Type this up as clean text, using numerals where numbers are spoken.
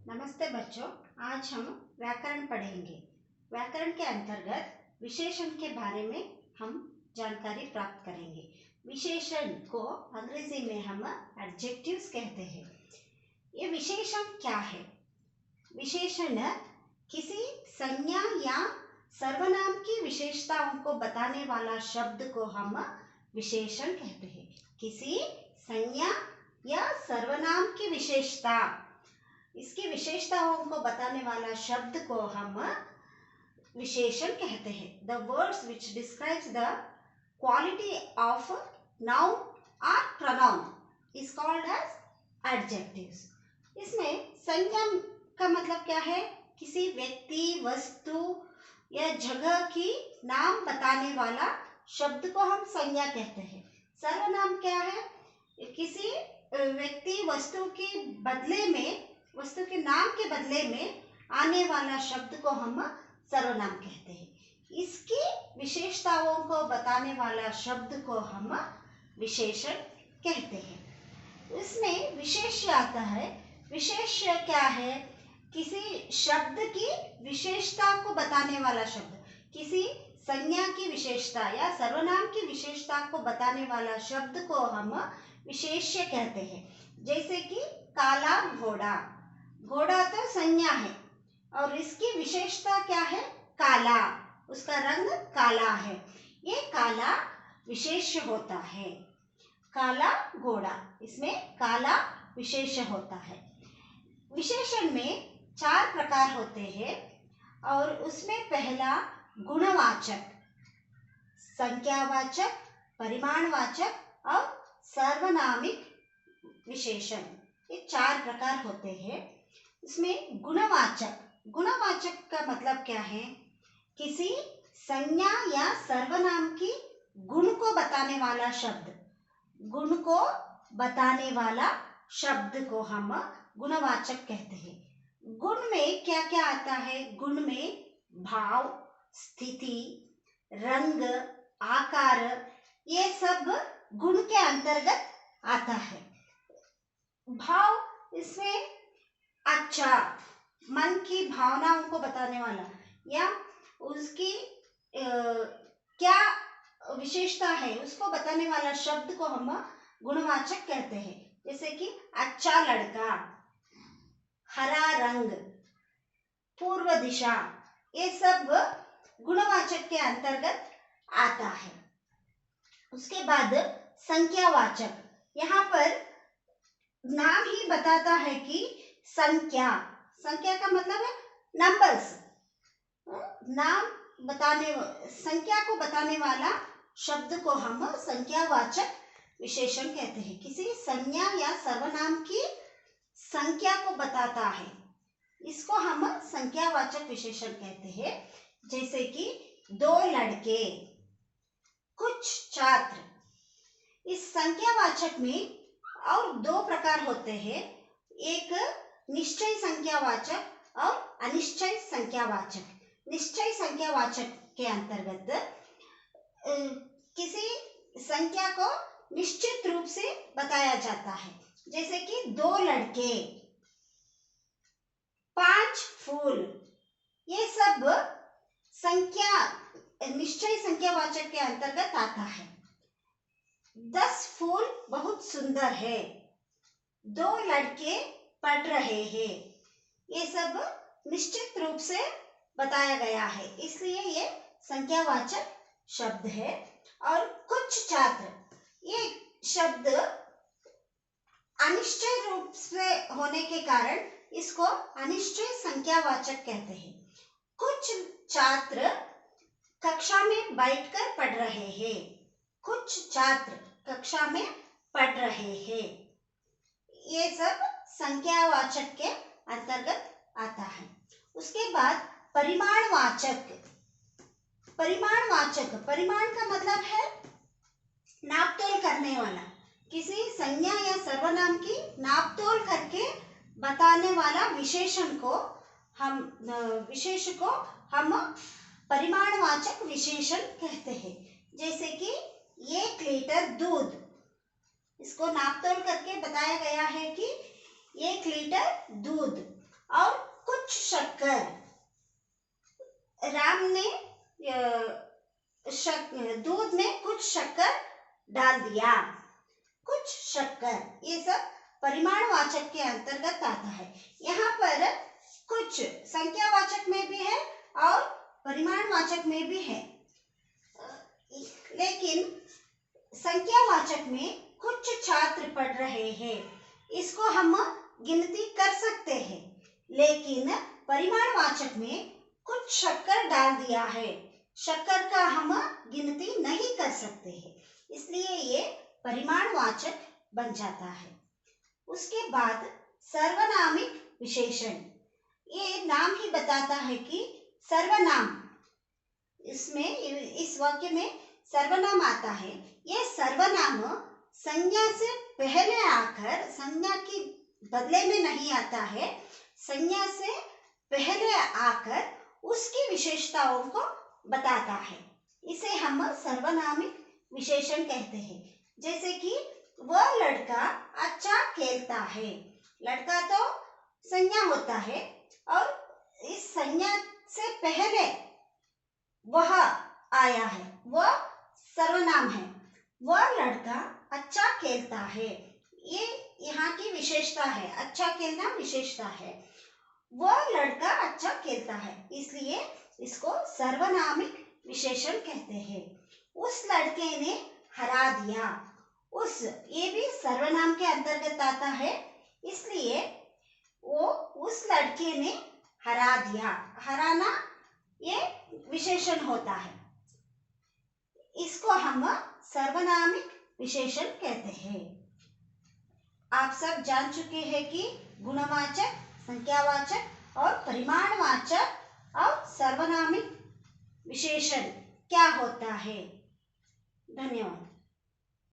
नमस्ते बच्चों। आज हम व्याकरण पढ़ेंगे। व्याकरण के अंतर्गत विशेषण के बारे में हम जानकारी प्राप्त करेंगे। विशेषण को अंग्रेजी में हम एडजेक्टिव्स कहते हैं। ये विशेषण क्या है? विशेषण किसी संज्ञा या सर्वनाम की विशेषताओं को बताने वाला शब्द को हम विशेषण कहते हैं। किसी संज्ञा या सर्वनाम की विशेषता, इसकी विशेषताओं को बताने वाला शब्द को हम विशेषण कहते हैं। The words which describes the quality of noun और pronoun is called as adjectives. इसमें संज्ञा का मतलब क्या है? किसी व्यक्ति, वस्तु या जगह की नाम बताने वाला शब्द को हम संज्ञा कहते हैं। सर्वनाम क्या है? किसी व्यक्ति, वस्तु के बदले में, वस्तु के नाम के बदले में आने वाला शब्द को हम सर्वनाम कहते हैं। इसकी विशेषताओं को बताने वाला शब्द को हम विशेषण कहते हैं। इसमें विशेष आता है। विशेष क्या है? किसी शब्द की विशेषता को बताने वाला शब्द, किसी संज्ञा की विशेषता या सर्वनाम की विशेषता को बताने वाला शब्द को हम विशेष्य कहते हैं। जैसे कि काला घोड़ा। घोड़ा तो संज्ञा है और इसकी विशेषता क्या है? काला, उसका रंग काला है। ये काला विशेष होता है। काला घोड़ा, इसमें काला विशेष होता है। विशेषण में 4 प्रकार होते हैं और उसमें पहला गुणवाचक, संख्यावाचक, परिमाणवाचक और सार्वनामिक विशेषण, ये 4 प्रकार होते हैं। इसमें गुणवाचक, गुणवाचक का मतलब क्या है? किसी संज्ञा या सर्वनाम की गुण को बताने वाला शब्द, गुण को बताने वाला शब्द को हम गुणवाचक कहते हैं। गुण में क्या क्या आता है? गुण में भाव, स्थिति, रंग, आकार, ये सब गुण के अंतर्गत आता है। भाव, इसमें अच्छा, मन की भावनाओं को बताने वाला या उसकी क्या विशेषता है उसको बताने वाला शब्द को हम गुणवाचक कहते हैं। जैसे कि अच्छा लड़का, हरा रंग, पूर्व दिशा, ये सब गुणवाचक के अंतर्गत आता है। उसके बाद संख्यावाचक, यहाँ पर नाम ही बताता है कि संख्या, संख्या का मतलब है नंबर्स, नाम बताने, संख्या को बताने वाला शब्द को हम संख्यावाचक विशेषण कहते हैं। किसी संज्ञा या सर्वनाम की संख्या को बताता है, इसको हम संख्यावाचक विशेषण कहते हैं। जैसे कि 2 लड़के, कुछ छात्र। इस संख्यावाचक में और 2 प्रकार होते हैं, एक निश्चय संख्यावाचक और अनिश्चय संख्यावाचक। निश्चय संख्यावाचक के अंतर्गत किसी संख्या को निश्चित रूप से बताया जाता है। जैसे कि 2 लड़के, 5 फूल, ये सब संख्या निश्चय संख्यावाचक के अंतर्गत आता है। 10 फूल बहुत सुंदर है, 2 लड़के पढ़ रहे हैं, ये सब निश्चित रूप से बताया गया है, इसलिए ये संख्यावाचक शब्द है। और कुछ छात्र, ये शब्द अनिश्चय रूप से होने के कारण इसको अनिश्चय संख्यावाचक कहते हैं। कुछ छात्र कक्षा में बैठकर पढ़ रहे हैं, कुछ छात्र कक्षा में पढ़ रहे हैं, ये सब संख्यावाचक के अंतर्गत आता है। उसके बाद परिमाणवाचक, परिमाणवाचक, परिमाण का मतलब है नापतोल करने वाला, किसी संज्ञा या सर्वनाम की नापतोल करके बताने वाला विशेषण को हम परिमाणवाचक विशेषण कहते हैं। जैसे कि 1 लीटर दूध, इसको नापतोल करके बताया गया है कि 1 लीटर दूध। और कुछ शक्कर, राम ने दूध में कुछ शक्कर डाल दिया। कुछ शक्कर, ये सब परिमाणवाचक के अंतर्गत आता है। यहाँ पर कुछ संख्यावाचक में भी है और परिमाणवाचक में भी है, लेकिन संख्यावाचक में कुछ छात्र पढ़ रहे हैं, इसको हम गिनती कर सकते हैं। लेकिन परिमाणवाचक में कुछ शक्कर डाल दिया है, शक्कर का हम गिनती नहीं कर सकते हैं, इसलिए ये परिमाणवाचक बन जाता है। उसके बाद सर्वनामिक विशेषण, ये नाम ही बताता है कि सर्वनाम, इसमें इस वाक्य में सर्वनाम आता है। ये सर्वनाम संज्ञा से पहले आकर संज्ञा की बदले में नहीं आता है, संज्ञा से पहले आकर उसकी विशेषताओं को बताता है। इसे हम सर्वनामिक विशेषण कहते हैं। जैसे कि वह लड़का अच्छा खेलता है, लड़का तो संज्ञा होता है और इस संज्ञा से पहले वह आया है, वह सर्वनाम है। वह लड़का अच्छा खेलता है, ये यहाँ की विशेषता है, अच्छा खेलना विशेषता है। वह लड़का अच्छा खेलता है, इसलिए इसको सर्वनामिक विशेषण कहते हैं। उस लड़के ने हरा दिया, उस, ये भी सर्वनाम के अंतर्गत आता है, इसलिए वो उस लड़के ने हरा दिया, हराना ये विशेषण होता है, इसको हम सर्वनामिक विशेषण कहते हैं। आप सब जान चुके हैं कि गुणवाचक, संख्यावाचक और परिमाणवाचक और सर्वनामिक विशेषण क्या होता है। धन्यवाद।